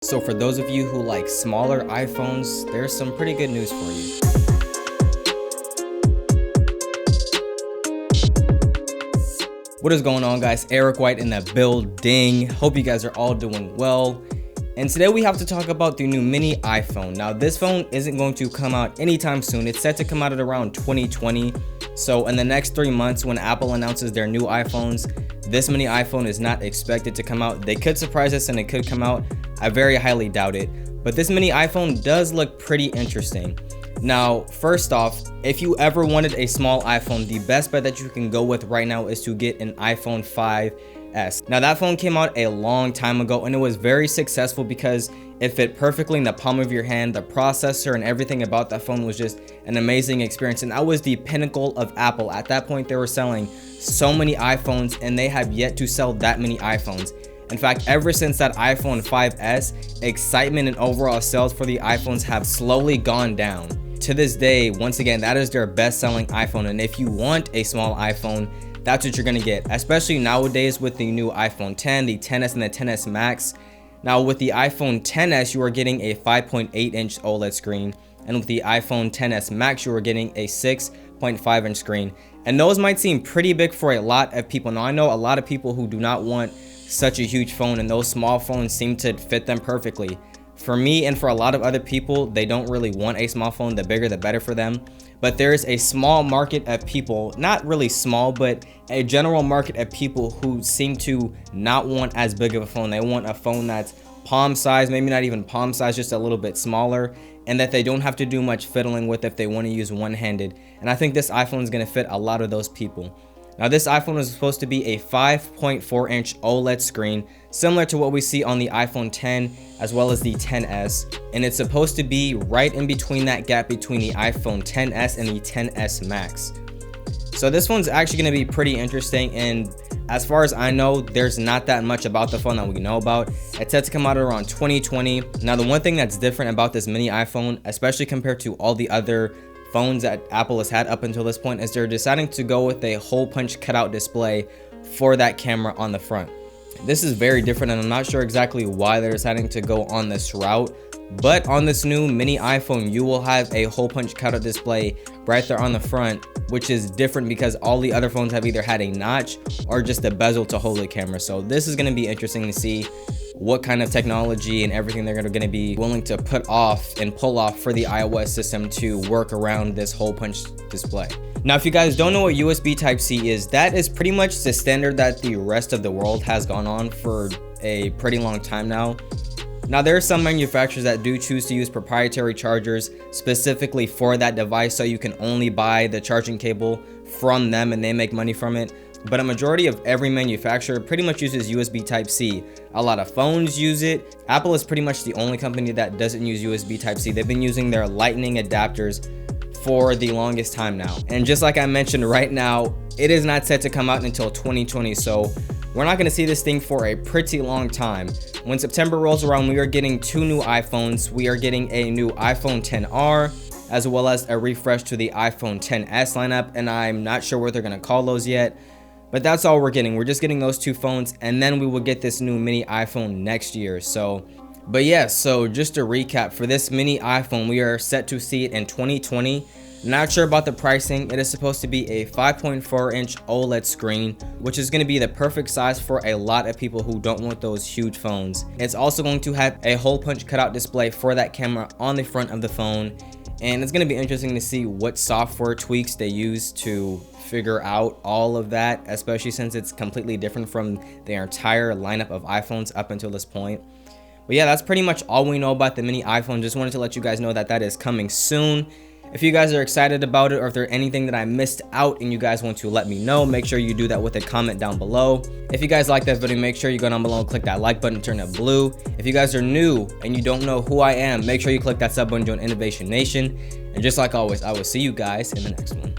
So for those of you who like smaller iPhones, there's some pretty good news for you. What is going on, guys? Eric White in the building. Hope you guys are all doing well. And today we have to talk about the new mini iPhone. Now this phone isn't going to come out anytime soon. It's set to come out at around 2020. So in the next 3 months when Apple announces their new iPhones, this mini iPhone is not expected to come out. They could surprise us and it could come out. I very highly doubt it. But this mini iPhone does look pretty interesting. Now, first off, if you ever wanted a small iPhone, the best bet that you can go with right now is to get an iPhone 5S. Now that phone came out a long time ago and it was very successful because it fit perfectly in the palm of your hand. The processor and everything about that phone was just an amazing experience, and that was the pinnacle of Apple. At that point, they were selling so many iPhones and they have yet to sell that many iPhones. In fact, ever since that iPhone 5S, excitement and overall sales for the iPhones have slowly gone down. To this day, once again, that is their best-selling iPhone, and if you want a small iPhone, that's what you're gonna get, especially nowadays with the new iPhone 10, the 10s, and the 10s Max. Now with the iPhone 10s, you are getting a 5.8-inch OLED screen, and with the iPhone 10s Max, you are getting a 6.5-inch screen. And those might seem pretty big for a lot of people. Now I know a lot of people who do not want such a huge phone, and those small phones seem to fit them perfectly. For me and for a lot of other people, they don't really want a small phone. The bigger the better for them. But there's a small market of people, not really small, but a general market of people who seem to not want as big of a phone. They want a phone that's palm size, maybe not even palm size, just a little bit smaller, and that they don't have to do much fiddling with if they want to use one-handed. And I think this iPhone is going to fit a lot of those people. Now this iPhone is supposed to be a 5.4-inch OLED screen, similar to what we see on the iPhone 10 as well as the 10s, and it's supposed to be right in between that gap between the iPhone 10s and the 10s Max. So this one's actually going to be pretty interesting, and as far as I know, there's not that much about the phone that we know about. It's set to come out around 2020. Now the one thing that's different about this mini iPhone, especially compared to all the other phones that Apple has had up until this point, is they're deciding to go with a hole punch cutout display for that camera on the front. This is very different, and I'm not sure exactly why they're deciding to go on this route, but on this new mini iPhone you will have a hole punch cutout display right there on the front, which is different because all the other phones have either had a notch or just a bezel to hold the camera. So this is going to be interesting to see what kind of technology and everything they're going to be willing to put off and pull off for the iOS system to work around this hole punch display. Now, if you guys don't know what USB Type-C is, that is pretty much the standard that the rest of the world has gone on for a pretty long time now. Now, there are some manufacturers that do choose to use proprietary chargers specifically for that device, so you can only buy the charging cable from them and they make money from it. But a majority of every manufacturer pretty much uses USB Type-C. A lot of phones use it. Apple is pretty much the only company that doesn't use USB Type-C. They've been using their Lightning adapters for the longest time now. And just like I mentioned, right now, it is not set to come out until 2020. So we're not gonna see this thing for a pretty long time. When September rolls around, we are getting 2 new iPhones. We are getting a new iPhone XR, as well as a refresh to the iPhone XS lineup. And I'm not sure what they're gonna call those yet. But that's all we're getting. We're just getting those 2 phones, and then we will get this new mini iPhone next year. So, but yeah, so just to recap, for this mini iPhone, we are set to see it in 2020. Not sure about the pricing. It is supposed to be a 5.4-inch OLED screen, which is going to be the perfect size for a lot of people who don't want those huge phones. It's also going to have a hole punch cutout display for that camera on the front of the phone. And it's going to be interesting to see what software tweaks they use to figure out all of that, especially since it's completely different from the entire lineup of iPhones up until this point. But yeah, that's pretty much all we know about the mini iPhone. Just wanted to let you guys know that that is coming soon. If you guys are excited about it, or if there's anything that I missed out and you guys want to let me know, make sure you do that with a comment down below. If you guys like that video, make sure you go down below and click that like button, turn it blue. If you guys are new and you don't know who I am, make sure you click that sub button, join Innovation Nation. And just like always, I will see you guys in the next one.